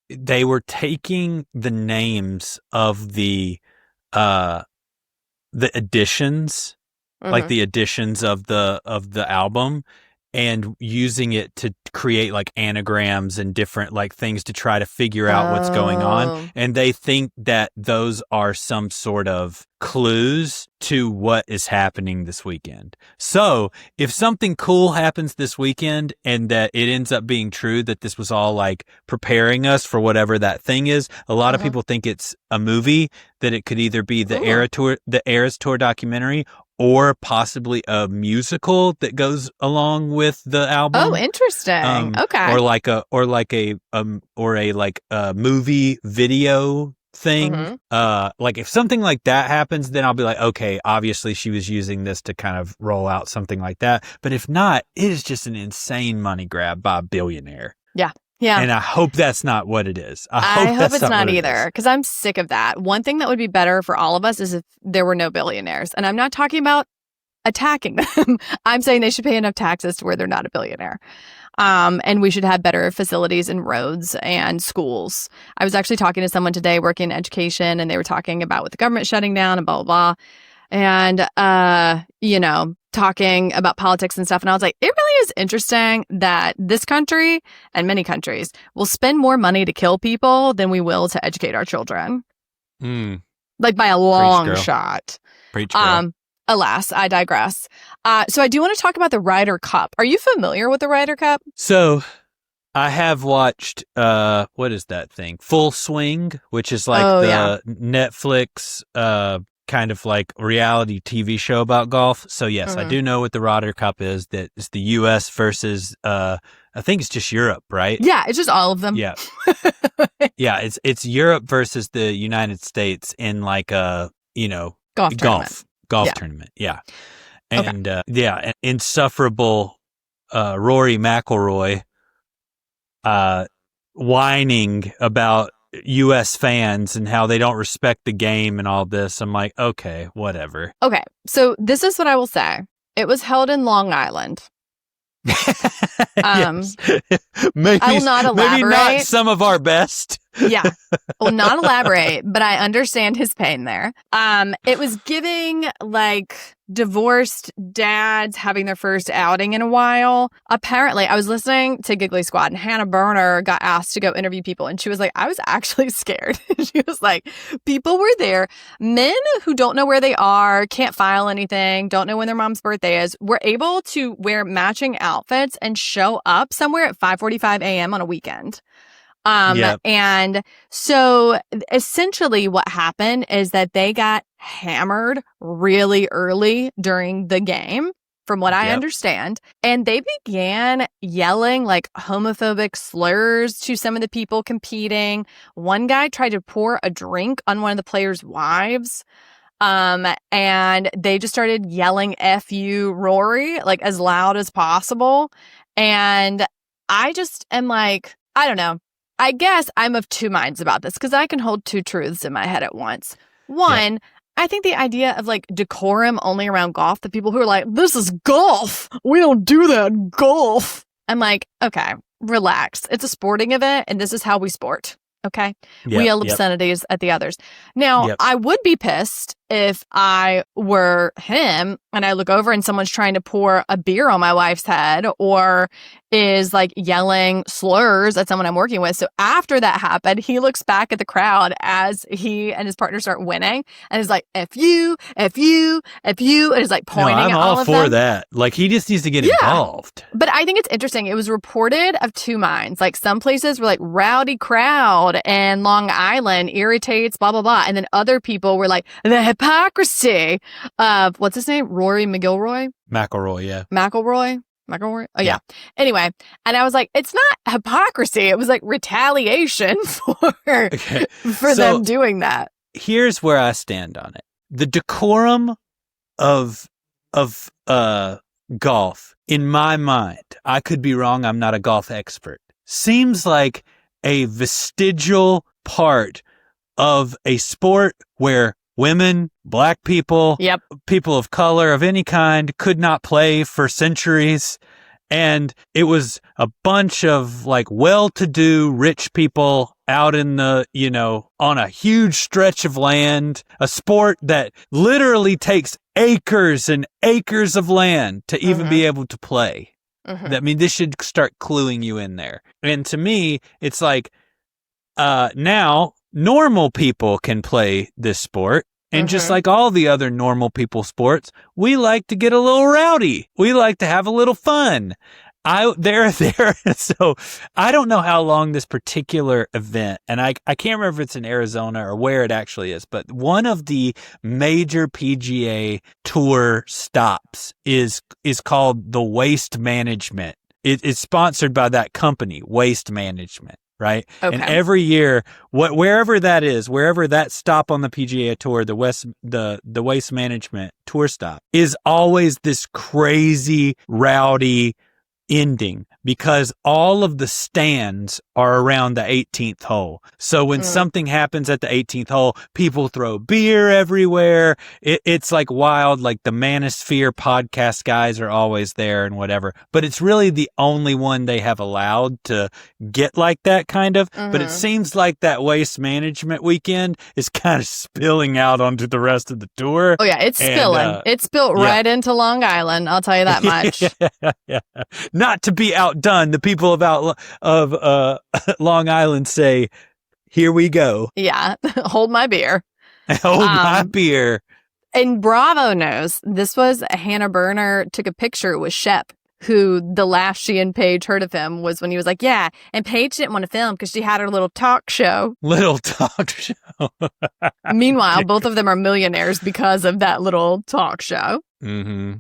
they were taking the names of the editions, like the editions of the album, and using it to create like anagrams and different like things to try to figure out what's going on. And they think that those are some sort of clues to what is happening this weekend. So if something cool happens this weekend and that it ends up being true, that this was all like preparing us for whatever that thing is, a lot of people think it's a movie, that it could either be the Eras Tour documentary, or possibly a musical that goes along with the album. Oh, interesting. Okay. Or a movie video thing. Like if something like that happens, then I'll be like, okay, obviously she was using this to kind of roll out something like that. But if not, it is just an insane money grab by a billionaire. Yeah. And I hope that's not what it is. I hope it's not either, because I'm sick of that. One thing that would be better for all of us is if there were no billionaires. And I'm not talking about attacking them. I'm saying they should pay enough taxes to where they're not a billionaire. And we should have better facilities and roads and schools. I was actually talking to someone today working in education, and they were talking about with the government shutting down and blah, blah, blah. and, talking about politics and stuff. And I was like, it really is interesting that this country and many countries will spend more money to kill people than we will to educate our children. Like by a long shot. Preach, girl. Alas, I digress. So I do want to talk about the Ryder Cup. Are you familiar with the Ryder Cup? So I have watched, what is that thing? Full Swing, which is like Netflix, kind of like reality TV show about golf. So yes, I do know what the Ryder Cup is. That is the U.S. versus, I think it's just Europe, right? Yeah, it's just all of them. Yeah. Yeah, it's Europe versus the United States in like a, golf tournament. Yeah. And, insufferable, Rory McIlroy, whining about U.S. fans and how they don't respect the game and all this. I'm like, okay, whatever. Okay, so this is what I will say. It was held in Long Island. Maybe, I will not elaborate. Maybe not some of our best. Yeah, I will not elaborate, but I understand his pain there. It was giving like divorced dads having their first outing in a while. Apparently, I was listening to Giggly Squad and Hannah Berner got asked to go interview people. And she was like, I was actually scared. She was like, people were there. Men who don't know where they are, can't file anything, don't know when their mom's birthday is, were able to wear matching outfits and show up somewhere at 5:45 a.m. on a weekend. And so essentially what happened is that they got hammered really early during the game, from what I understand. And they began yelling like homophobic slurs to some of the people competing. One guy tried to pour a drink on one of the players' wives. And they just started yelling F you, Rory, like as loud as possible. And I just am like, I don't know. I guess I'm of two minds about this because I can hold two truths in my head at once. One, I think the idea of like decorum only around golf, the people who are like, this is golf. We don't do that in golf. I'm like, okay, relax. It's a sporting event and this is how we sport. Okay. We yell obscenities at the others. Now, I would be pissed if I were him and I look over and someone's trying to pour a beer on my wife's head or is like yelling slurs at someone I'm working with. So after that happened, he looks back at the crowd as he and his partner start winning and is like, F you, F you, F you. And is like pointing at all of them. I'm all for that. Like he just needs to get involved. But I think it's interesting. It was reported of two minds. Like some places were like rowdy crowd and Long Island irritates, blah, blah, blah. And then other people were like, the hypocrisy of, what's his name? Rory McIlroy? McIlroy, yeah. McIlroy? Oh, yeah. Anyway, and I was like, it's not hypocrisy. It was like retaliation for them doing that. Here's where I stand on it. The decorum of golf, in my mind, I could be wrong, I'm not a golf expert, seems like a vestigial part of a sport where women, black people, people of color of any kind could not play for centuries. And it was a bunch of like well-to-do rich people out in the, on a huge stretch of land, a sport that literally takes acres and acres of land to even be able to play. I mean, this should start cluing you in there. And to me, it's like, now normal people can play this sport. And just like all the other normal people sports, we like to get a little rowdy. We like to have a little fun. So I don't know how long this particular event, and I can't remember if it's in Arizona or where it actually is, but one of the major PGA Tour stops is called the Waste Management. It's sponsored by that company, Waste Management. Right. Okay. And every year, wherever that is, wherever that stop on the PGA Tour, the Waste Management Tour stop is always this crazy, rowdy ending. because all of the stands are around the 18th hole. So when something happens at the 18th hole, people throw beer everywhere. It's like wild. Like the Manosphere podcast guys are always there and whatever. But it's really the only one they have allowed to get like that kind of. But it seems like that waste management weekend is kind of spilling out onto the rest of the tour. Oh, yeah. It's spilling. It spilled right into Long Island. I'll tell you that much. Not to be outdone, the people of Long Island say, "Here we go." Yeah, hold my beer. Hold my beer. And Bravo knows this was Hannah Berner took a picture with Shep, who the last she and Paige heard of him was when he was like, yeah, and Paige didn't want to film because she had her little talk show. Meanwhile, both of them are millionaires because of that little talk show. Mm-hmm.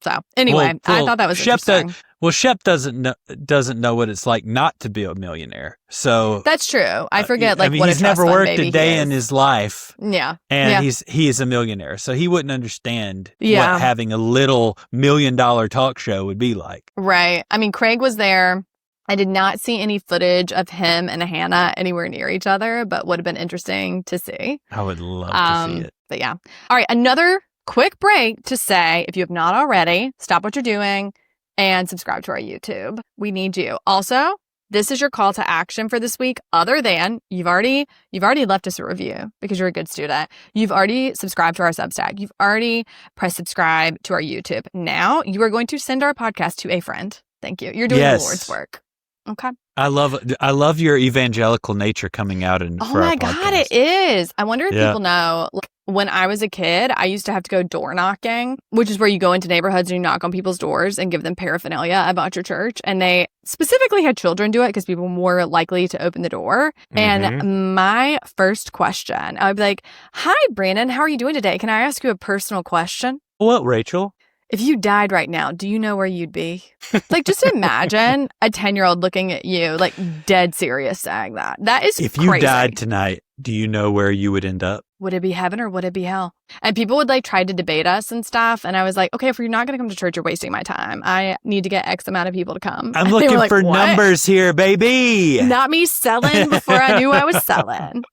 So anyway, I thought that was interesting. Shep doesn't know what it's like not to be a millionaire. So that's true. I forget what he's never worked a day in his life. Yeah. And he's a millionaire. So he wouldn't understand what having a little $1 million talk show would be like. Right. I mean, Craig was there. I did not see any footage of him and Hannah anywhere near each other, but would have been interesting to see. I would love to see it. But yeah. All right. Another quick break to say, if you have not already, stop what you're doing and subscribe to our YouTube. We need you. Also, this is your call to action for this week, other than you've already left us a review because you're a good student. You've already subscribed to our Substack. You've already pressed subscribe to our YouTube. Now you are going to send our podcast to a friend. Thank you. You're doing the Lord's work. Okay. I love your evangelical nature coming out in. Oh my God, it is. I wonder if people know. Like, when I was a kid, I used to have to go door knocking, which is where you go into neighborhoods and you knock on people's doors and give them paraphernalia about your church. And they specifically had children do it because people were more likely to open the door. And my first question, I would be like, "Hi, Brandon, how are you doing today? Can I ask you a personal question?" What, Rachel? If you died right now, do you know where you'd be? Like, just imagine a 10-year-old looking at you, like, dead serious saying that. That is If crazy. you died tonight, do you know where you would end up? Would it be heaven or would it be hell? And people would, like, try to debate us and stuff. And I was like, okay, if you're not going to come to church, you're wasting my time. I need to get X amount of people to come. I'm looking for numbers here, baby. Not me selling before I knew I was selling.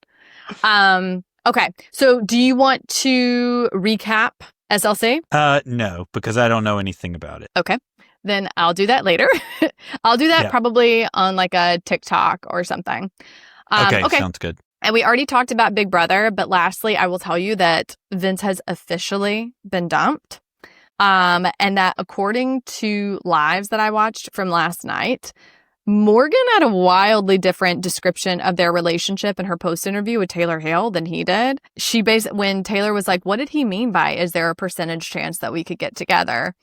Okay, so do you want to recap SLC? No, because I don't know anything about it. Okay. Then I'll do that later. I'll do that probably on like a TikTok or something. Okay, sounds good. And we already talked about Big Brother, but lastly, I will tell you that Vince has officially been dumped. And that according to lives that I watched from last night, Morgan had a wildly different description of their relationship in her post-interview with Taylor Hale than he did. When Taylor was like, what did he mean by, is there a percentage chance that we could get together?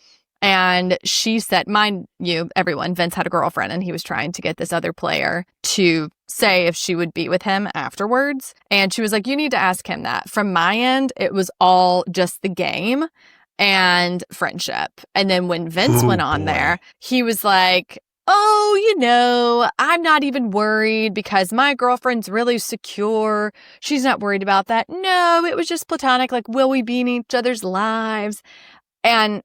And she said, mind you, everyone, Vince had a girlfriend and he was trying to get this other player to say if she would be with him afterwards. And she was like, you need to ask him that. From my end, it was all just the game and friendship. And then when Vince went on there, he was like, oh, I'm not even worried because my girlfriend's really secure. She's not worried about that. No, it was just platonic. Like, will we be in each other's lives? And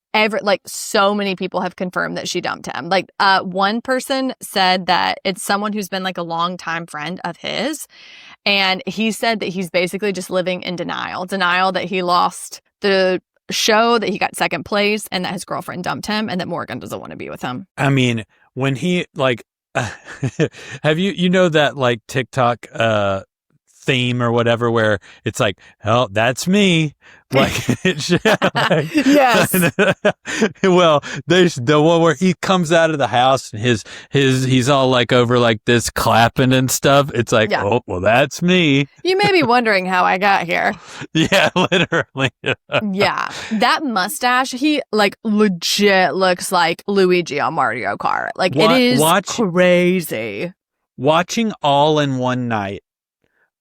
so many people have confirmed that she dumped him. Like, one person said that it's someone who's been like a longtime friend of his. And he said that he's basically just living in denial that he lost the show, that he got second place, and that his girlfriend dumped him, and that Morgan doesn't want to be with him. I mean, when he have you that like TikTok theme or whatever where it's like, oh, that's me. Like, yes. Well, there's the one where he comes out of the house and he's all like over like this clapping and stuff. It's like, oh, well, that's me. You may be wondering how I got here. Yeah, literally. Yeah. That mustache, he like legit looks like Luigi on Mario Kart. Like, it is crazy. Watching All in One Night,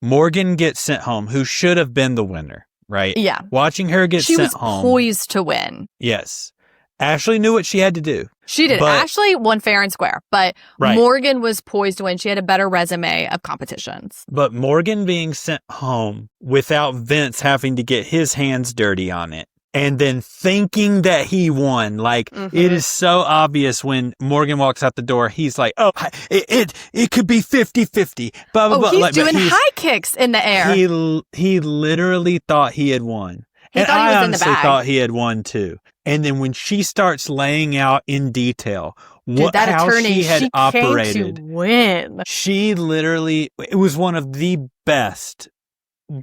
Morgan gets sent home, who should have been the winner, right? Yeah. Watching her get sent home. She was poised to win. Yes. Ashley knew what she had to do. She did. Ashley won fair and square, but Morgan was poised to win. She had a better resume of competitions. But Morgan being sent home without Vince having to get his hands dirty on it and then thinking that he won. Like, it is so obvious when Morgan walks out the door. He's like, oh, it could be 50-50. Blah, blah, blah. He's like, doing high kicks in the air. He literally thought he had won. And I honestly thought he had won too. And then when she starts laying out in detail how she had operated, came to win. She literally, it was one of the best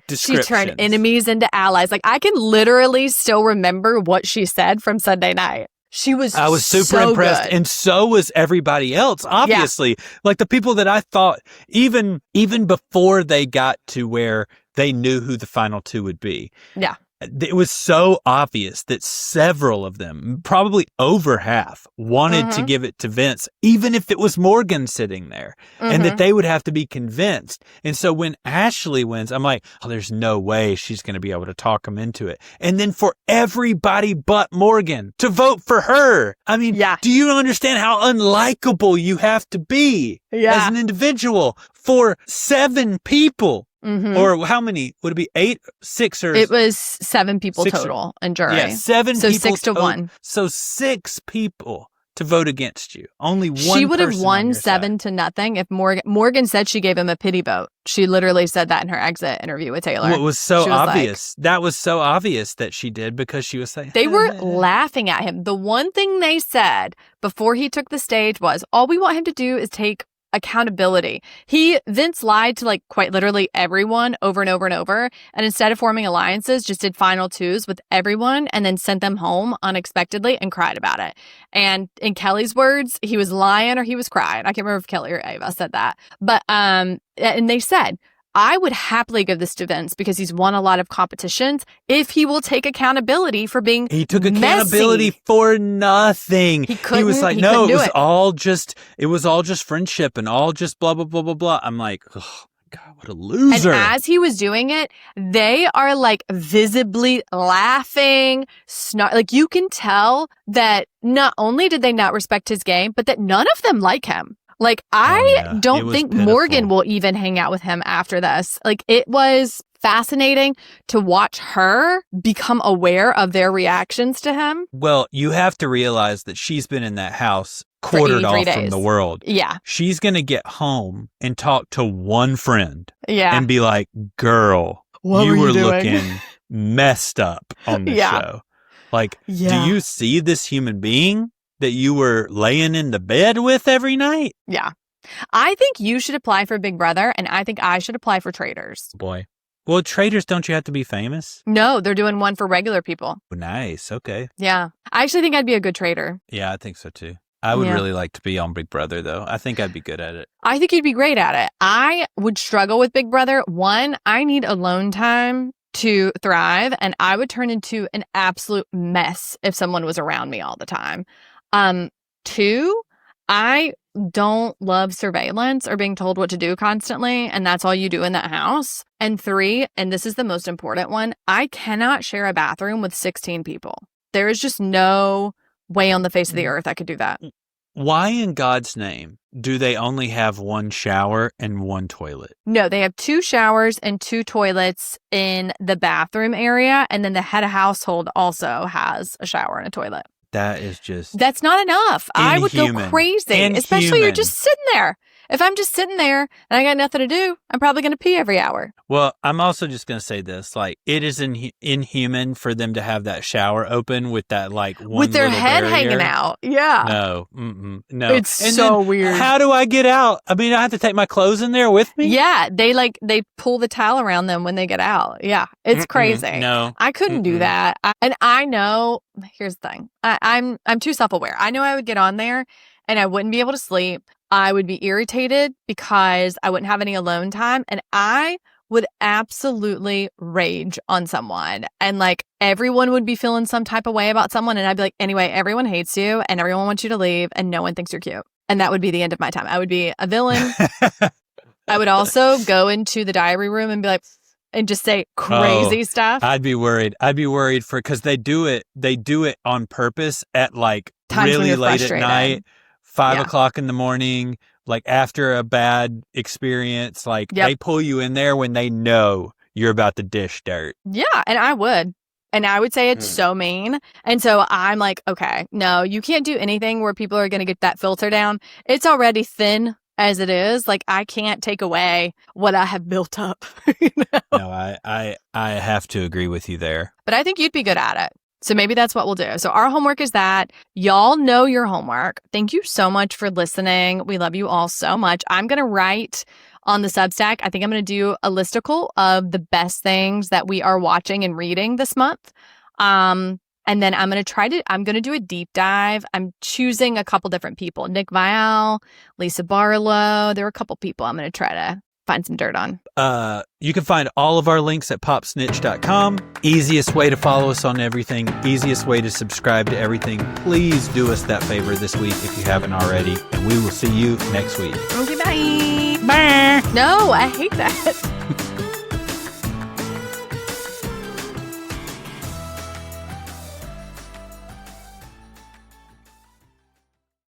descriptions. She turned enemies into allies. Like, I can literally still remember what she said from Sunday night. I was super impressed. Good. And so was everybody else, obviously. Yeah. Like, the people that I thought, even before they got to where they knew who the final two would be. Yeah. It was so obvious that several of them, probably over half, wanted to give it to Vince, even if it was Morgan sitting there, and that they would have to be convinced. And so when Ashley wins, I'm like, oh, there's no way she's going to be able to talk him into it. And then for everybody but Morgan to vote for her. I mean, do you understand how unlikable you have to be as an individual for 7 people? Or how many? Would it be 8, 6, or? It was 7 people total in jury. Yeah, 7 people. So 6 to 1. So 6 people to vote against you. Only one She would have won 7 to nothing if Morgan said she gave him a pity vote. She literally said that in her exit interview with Taylor. Well, it was so obvious. That was so obvious that she did, because she was saying... They were laughing at him. The one thing they said before he took the stage was, all we want him to do is take accountability. Vince lied to, like, quite literally everyone over and over and over, and instead of forming alliances, just did final twos with everyone and then sent them home unexpectedly and cried about it. And in Kelly's words, he was lying or he was crying. I can't remember if Kelly or Ava said that. But and they said, I would happily give this to Vince because he's won a lot of competitions if he will take accountability for being He took accountability for nothing. He was like, no, it was all just friendship and all just blah, blah, blah, blah, blah. I'm like, oh, God, what a loser. And as he was doing it, they are, like, visibly laughing, like, you can tell that not only did they not respect his game, but that none of them like him. Like, I don't think Morgan will even hang out with him after this. Like, it was fascinating to watch her become aware of their reactions to him. Well, you have to realize that she's been in that house quartered off days. From the world. Yeah. She's going to get home and talk to one friend. Yeah. And be like, girl, you were looking messed up on the show. Like, do you see this human being that you were laying in the bed with every night? Yeah. I think you should apply for Big Brother, and I think I should apply for Traitors. Boy. Well, Traitors, don't you have to be famous? No, they're doing one for regular people. Nice. Okay. Yeah. I actually think I'd be a good traitor. Yeah, I think so too. I would really like to be on Big Brother, though. I think I'd be good at it. I think you'd be great at it. I would struggle with Big Brother. 1, I need alone time to thrive, and I would turn into an absolute mess if someone was around me all the time. 2, I don't love surveillance or being told what to do constantly, and that's all you do in that house. And 3, and this is the most important one, I cannot share a bathroom with 16 people. There is just no way on the face of the earth I could do that. Why in God's name do they only have 1 shower and 1 toilet? No, they have 2 showers and 2 toilets in the bathroom area, and then the head of household also has a shower and a toilet. That is just... That's not enough. I would go crazy, especially you're just sitting there. If I'm just sitting there and I got nothing to do, I'm probably going to pee every hour. Well, I'm also just going to say this. Like, it is inhuman for them to have that shower open with that, like, one with their head barrier. Hanging out. Yeah. No. It's and so weird. How do I get out? I mean, I have to take my clothes in there with me? Yeah. They pull the towel around them when they get out. Yeah. It's crazy. No. I couldn't do that. And I know, here's the thing. I'm too self-aware. I know I would get on there and I wouldn't be able to sleep. I would be irritated because I wouldn't have any alone time, and I would absolutely rage on someone, and, like, everyone would be feeling some type of way about someone, and I'd be like, anyway, everyone hates you and everyone wants you to leave and no one thinks you're cute. And that would be the end of my time. I would be a villain. I would also go into the diary room and be like, and just say crazy stuff. I'd be worried because they do it on purpose at, like, times really late frustrated. At night. 5 o'clock in the morning, like, after a bad experience, like, they pull you in there when they know you're about to dish dirt. Yeah, and I would. And I would say it's so mean. And so I'm like, okay, no, you can't do anything where people are going to get that filter down. It's already thin as it is. Like, I can't take away what I have built up. You know? No, I have to agree with you there. But I think you'd be good at it. So maybe that's what we'll do. So our homework is that. Y'all know your homework. Thank you so much for listening. We love you all so much. I'm going to write on the Substack. I think I'm going to do a listicle of the best things that we are watching and reading this month. And then I'm going to do a deep dive. I'm choosing a couple different people. Nick Vial, Lisa Barlow. There are a couple people I'm going to try to find some dirt on. You can find all of our links at popsnitch.com. Easiest way to follow us on everything. Easiest way to subscribe to everything. Please do us that favor this week if you haven't already. And we will see you next week. Okay, bye. Bye. No, I hate that.